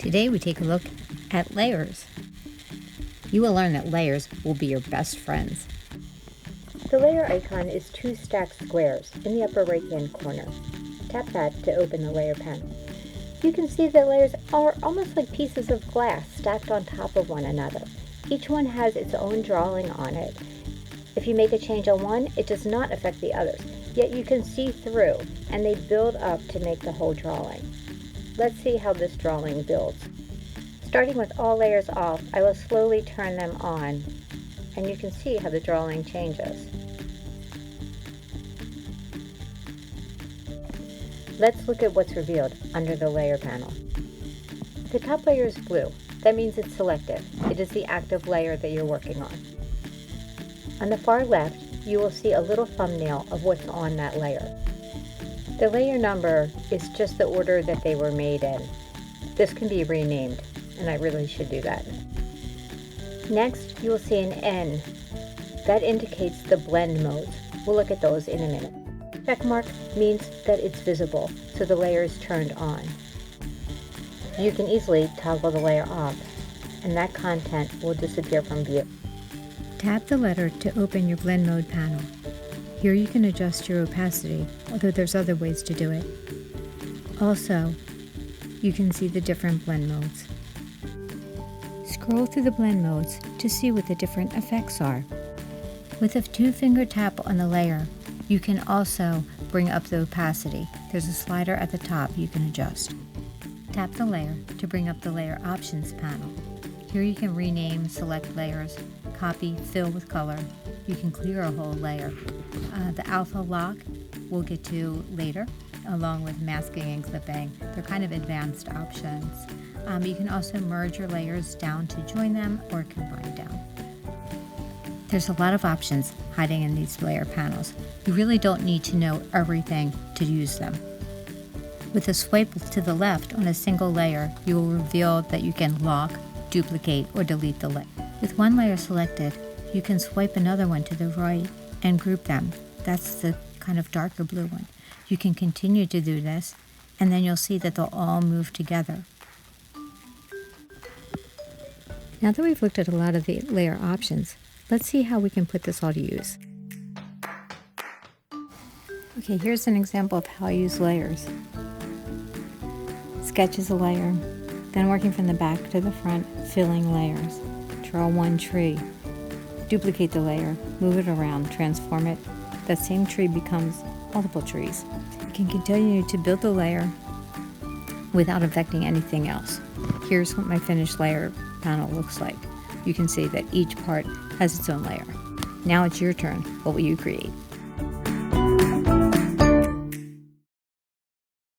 Today we take a look at layers. You will learn that layers will be your best friends. The layer icon is two stacked squares in the upper right hand corner. Tap that to open the layer panel. You can see the layers are almost like pieces of glass stacked on top of one another. Each one has its own drawing on it. If you make a change on one, it does not affect the others, yet you can see through and they build up to make the whole drawing. Let's see how this drawing builds. Starting with all layers off, I will slowly turn them on and you can see how the drawing changes. Let's look at what's revealed under the layer panel. The top layer is blue. That means it's selected. It is the active layer that you're working on. On the far left, you will see a little thumbnail of what's on that layer. The layer number is just the order that they were made in. This can be renamed, and I really should do that. Next, you will see an N. That indicates the blend modes. We'll look at those in a minute. Check mark means that it's visible, so the layer is turned on. You can easily toggle the layer off, and that content will disappear from view. Tap the letter to open your blend mode panel. Here you can adjust your opacity, although there's other ways to do it. Also, you can see the different blend modes. Scroll through the blend modes to see what the different effects are. With a two-finger tap on the layer, you can also bring up the opacity. There's a slider at the top you can adjust. Tap the layer to bring up the layer options panel. Here you can rename, select layers, copy, fill with color. You can clear a whole layer. The alpha lock we'll get to later, along with masking and clipping. They're kind of advanced options. You can also merge your layers down to join them or combine down. There's a lot of options hiding in these layer panels. You really don't need to know everything to use them. With a swipe to the left on a single layer, you will reveal that you can lock, duplicate, or delete the layer. With one layer selected, you can swipe another one to the right and group them. That's the kind of darker blue one. You can continue to do this, and then you'll see that they'll all move together. Now that we've looked at a lot of the layer options, let's see how we can put this all to use. Okay, here's an example of how I use layers. Sketch is a layer, then working from the back to the front, filling layers. Draw one tree, duplicate the layer, move it around, transform it. That same tree becomes multiple trees. You can continue to build the layer without affecting anything else. Here's what my finished layer panel looks like. You can see that each part has its own layer. Now it's your turn. What will you create?